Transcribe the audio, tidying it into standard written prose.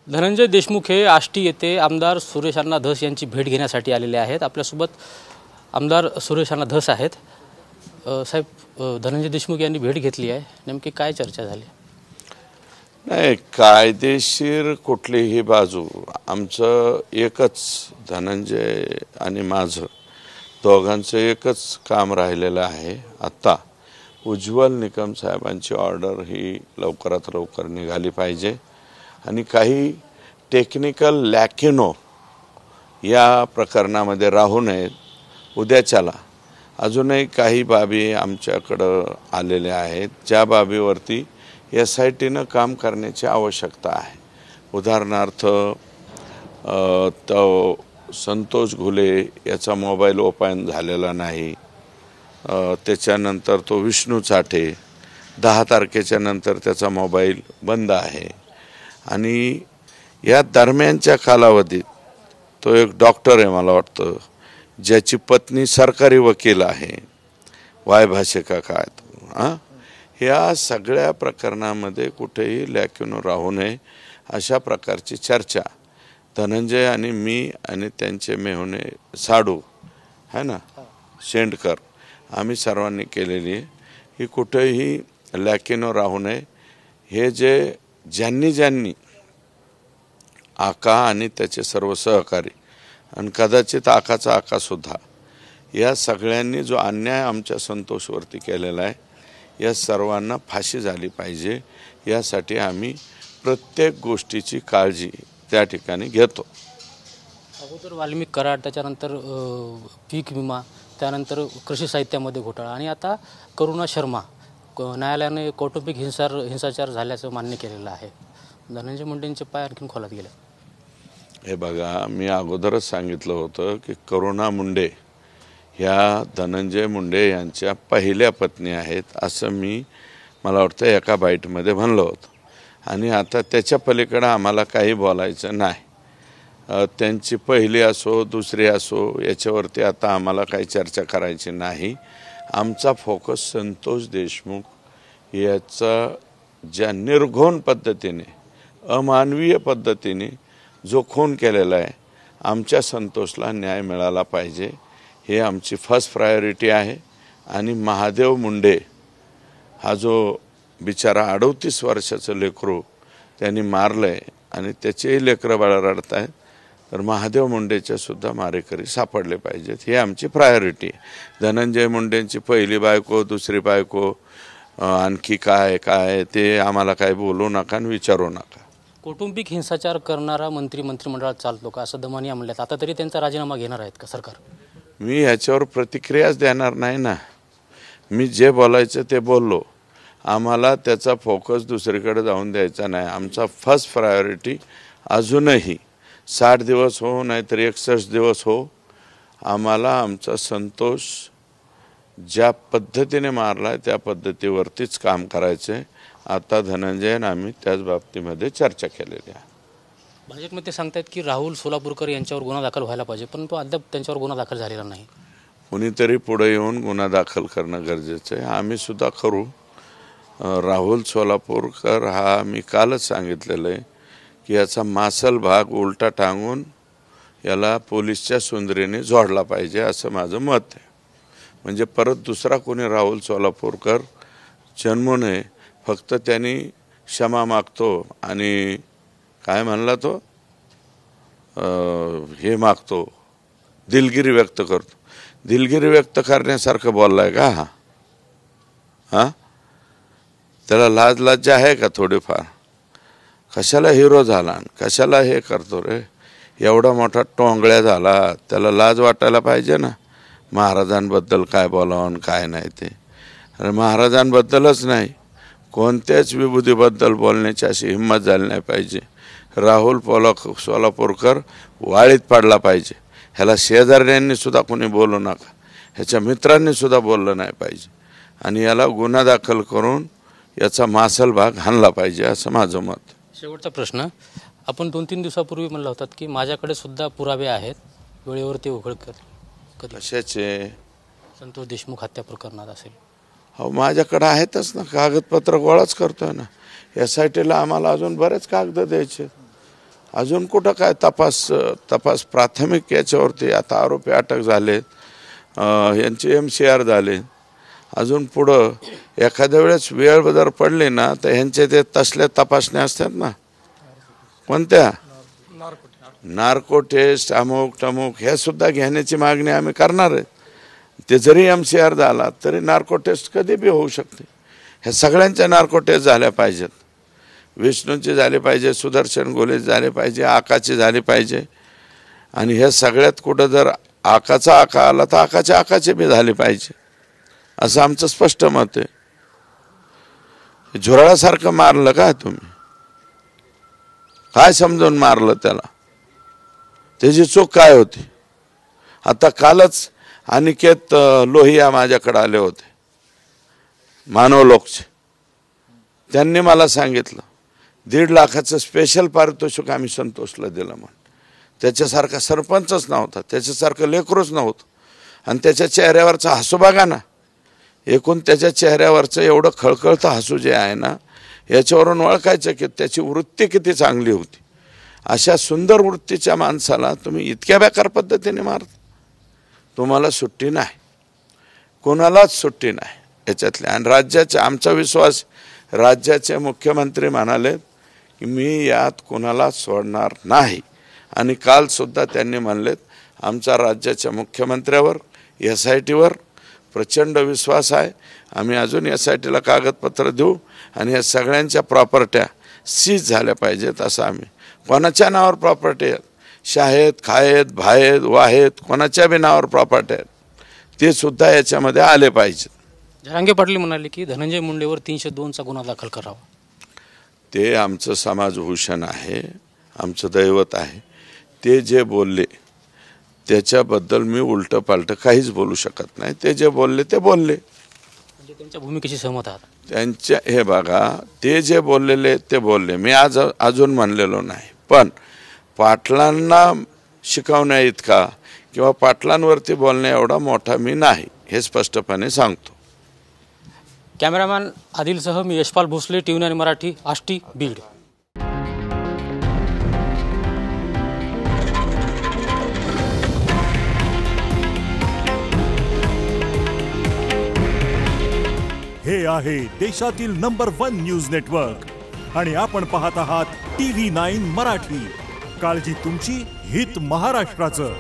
धनंजय देशमुख हे आष्टी येथे आमदार सुरेश अण्णा धस यांची भेट घेण्यासाठी आलेले आहेत। आपल्यासोबत आमदार सुरेश अण्णा धस आहेत। साहेब, धनंजय देशमुख यांनी भेट घेतली आहे, नेमकी काय चर्चा झाली? नाही, कायदेशीर कुठलीही बाजू आमचं एकच, धनंजय आणि माझं दोघांचं एकच काम राहिलेलं आहे। आता उज्ज्वल निकम साहेबांची ऑर्डर ही लवकरात लवकर निघाली पाहिजे आणि काही टेक्निकल लॅकिनो या प्रकरणामध्ये राहू नयेत। उद्याच्याला अजूनही काही बाबी आमच्याकडं आलेल्या आहेत, ज्या बाबीवरती SITनं काम करण्याची आवश्यकता आहे। उदाहरणार्थ तो संतोष घुले याचा मोबाईल ओपन झालेला नाही, त्याच्यानंतर तो विष्णू चाटे 10 तारखेच्या नंतर त्याचा मोबाईल बंद आहे आणि या दरम्यानच्या कालावधीत तो एक डॉक्टर आहे, मला वाटतं, ज्याची पत्नी सरकारी वकील आहे, वायभाषिका काय, ह्या सगळ्या प्रकरणामध्ये कुठेही लॅक्युनो राहू नये अशा प्रकारची चर्चा धनंजय आणि मी आणि त्यांचे मेहुणे साडू है ना, शेंडकर, आम्ही सर्वांनी केलेली आहे। ही कुठेही लॅक्युनो राहू नये। हे जे ज्यांनी आका आणि त्याचे सर्व सहकारी आणि कदाचित आकाचा आकासुद्धा, या सगळ्यांनी जो अन्याय आमच्या संतोषवरती केलेला आहे, या सर्वांना फाशी झाली पाहिजे। यासाठी आम्ही प्रत्येक गोष्टीची काळजी त्या ठिकाणी घेतो। अगोदर वाल्मिक कराड, त्याच्यानंतर पीक विमा, त्यानंतर कृषी साहित्यामध्ये घोटाळा आणि आता करुणा शर्मा, न्यायालयाने कौटुंबिक हिंसाचार झाल्याचं मान्य केलेलं आहे। धनंजय मुंडेंचे पाय आणखीन खोलात गेले। हे बघा, मी अगोदरच सांगितलं होतं की करुणा मुंडे ह्या धनंजय मुंडे यांच्या पहिल्या पत्नी आहेत असं मला वाटतं एका बाईटमध्ये म्हणलं होतं आणि आता त्याच्या पलीकडं आम्हाला काही बोलायचं नाही। त्यांची पहिली असो दुसरी असो याच्यावरती आता आम्हाला काही चर्चा करायची नाही। आमचा फोकस संतोष देशमुख याचा ज्या निर्घोण पद्धतीने, अमानवीय पद्धतीने जो खून केलेला आहे, आमच्या संतोषला न्याय मिळाला पाहिजे, हे आमची फर्स्ट प्रायोरिटी आहे। आणि महादेव मुंडे हा जो बिचारा 38 वर्षाचं लेकरू त्यांनी मारलं आहे आणि त्याचेही लेकरं बाळं रडत आहेत, तर महादेव मुंडेच्या सुद्धा मारेकरी सापडले पाहिजेत, हे आमची प्रायोरिटी आहे। धनंजय मुंडेंची पहिली बायको, दुसरी बायको, आणखी काय ते आम्हाला काय बोलू नका आणि विचारू नका। कौटुंबिक हिंसाचार करणारा मंत्रिमंडळात चालतो का असं दमानिया म्हणल्यात, आता तरी त्यांचा राजीनामा घेणार आहेत का सरकार? मी ह्याच्यावर प्रतिक्रियाच देणार नाही ना। मी जे बोलायचं ते बोललो। आम्हाला त्याचा फोकस दुसरीकडे जाऊन द्यायचा नाही। आमचा फर्स्ट प्रायोरिटी अजूनही 60 दिवस हो नाहीतर 61 दिवस हो, आम्हाला आमचा संतोष ज्या पद्धतीने मारला आहे त्या पद्धतीवरतीच काम करायचं आहे। आता धनंजयन आम्ही त्याच बाबतीमध्ये चर्चा केलेली आहे। भाजपमध्ये सांगतायत की राहुल सोलापूरकर यांच्यावर गुन्हा दाखल व्हायला पाहिजे, परंतु अद्याप त्यांच्यावर गुन्हा दाखल झालेला नाही। कुणीतरी पुढे येऊन गुन्हा दाखल करणं गरजेचं आहे। आम्ही सुद्धा करू। राहुल सोलापूरकर हा मी कालच सांगितलेलं आहे की याचा मासल भाग उलटा टांगून याला पोलीसच्या सुंदरीने जोडला पाहिजे असं माझं मत आहे। म्हणजे परत दुसरा कोणी राहुल सोलापूरकर जन्मू नये। फक्त त्यांनी क्षमा मागतो आणि काय म्हणला तो, हे मागतो, दिलगिरी व्यक्त करतो। दिलगिरी व्यक्त करण्यासारखं बोललाय का हा? त्याला लाज लज्जा आहे का थोडीफार? कशाला हिरो झाला, कशाला हे करतो रे? एवढा मोठा टोंगळ्या झाला, त्याला लाज वाटायला पाहिजे ना महाराजांबद्दल काय बोलावं काय नाही ते। अरे महाराजांबद्दलच नाही, कोणत्याच विभूतीबद्दल बोलण्याची अशी हिंमत झाली नाही पाहिजे। राहुल सोलापूरकर वाळीत पडला पाहिजे। ह्याला शेजाऱ्यांनी सुद्धा कोणी बोलू नका, ह्याच्या मित्रांनी सुद्धा बोललं नाही पाहिजे आणि याला गुन्हा दाखल करून याचा मासल भाग हाणला पाहिजे असं माझं मत। शेवटचा प्रश्न, आपण 2-3 दिवसापूर्वी म्हणलं होतात की माझ्याकडे सुद्धा पुरावे आहेत, वेळेवरती उघड कर। कशाचे? संतोष देशमुख हत्या प्रकरणात असेल। हो, माझ्याकडे आहेतच ना, कागदपत्र गोळाच करतोय ना। SITला आम्हाला अजून बरेच कागद द्यायचे। अजून कुठं काय तपास प्राथमिक याच्यावरती आता आरोपी अटक झाले, यांचे MCR झाले. अजून पुढं एखाद्या वेळेस वेळ जर पडली ना तर ह्यांचे ते तसल्या तपासण्या असतात ना, कोणत्या नार्को टेस्ट अमुक टमुक हे सुद्धा घेण्याची मागणी आम्ही करणार आहे. ते जरी MCR झाला तरी नार्को टेस्ट कधी बी होऊ शकते. ह्या सगळ्यांच्या नार्को टेस्ट झाल्या पाहिजेत. विष्णूची झाली पाहिजे, सुदर्शन गोले झाले पाहिजे, आकाची झाली पाहिजे. आणि हे सगळ्यात कुठं जर आकाचा आका आला तर आकाचे बी झाले पाहिजे, असं आमचं स्पष्ट मत आहे. झुरळासारखं मारलं का तुम्ही? काय समजून मारलं त्याला? त्याची चूक काय होती? आता कालच अनिकेत लोहिया माझ्याकडे आले होते, मानव लोकचे. त्यांनी मला सांगितलं 1.5 लाखाचं स्पेशल पारितोषिक आम्ही संतोषला दिलं म्हणून. त्याच्यासारखा सरपंचच नव्हता, त्याच्यासारखं लेकरूच नव्हतं. आणि त्याच्या चेहऱ्यावरचा हसू बघा ना, एकूण त्याच्या चेहऱ्यावरचं एवढं खळखळतं हसू जे आहे ना, याच्यावरून ओळखायचं की त्याची वृत्ती किती चांगली होती. अशा सुंदर वृत्तीच्या माणसाला तुम्ही इतक्या बेकार पद्धतीने मारता. तुम्हाला सुट्टी नाही, कोणालाच सुट्टी नाही याच्यातले. आणि राज्याचे आमचा विश्वास, राज्याचे मुख्यमंत्री म्हणाले की मी यात कोणाला सोडणार नाही. आणि कालसुद्धा त्यांनी म्हणलेत आमचा राज्याच्या मुख्यमंत्र्यावर SITवर प्रचंड विश्वास आहे. आम्ही अजून SITला कागदपत्र देऊ आणि या सगळ्यांच्या प्रॉपर्ट्या सीज झाल्या पाहिजेत. असं आम्ही कोणाच्या नावावर प्रॉपर्टी आहेत, शाळेत खायत भायेत वाहेत कोणाच्या बी नावावर प्रॉपर्टी आहेत, ते सुद्धा याच्यामध्ये आले पाहिजेत. जरांगे पाटील म्हणाले की धनंजय मुंडेवर 302चा गुन्हा दाखल करावा. ते आमचं समाजभूषण आहे, आमचं दैवत आहे. ते जे बोलले त्याच्याबद्दल मी उलटं पालटं काहीच बोलू शकत नाही. ते जे बोलले ते बोलले, म्हणजे त्यांच्या भूमिकेशी सहमत आहात? त्यांच्या हे बघा, ते जे बोललेले ते बोलले. मी अजून म्हणलेलो नाही. पण पाटलांना शिकवण्या इतका किंवा पाटलांवरती बोलण्या एवढा मोठा मी नाही, हे स्पष्टपणे सांगतो. कॅमेरामॅन आदिलसह मी यशपाल भोसले, TV9 मराठी, आष्टी, बीड. हे आहे देशातील नंबर 1 न्यूज नेटवर्क आणि आपण पाहत आहात TV9 मराठी. काळजी तुमची, हित महाराष्ट्राचं.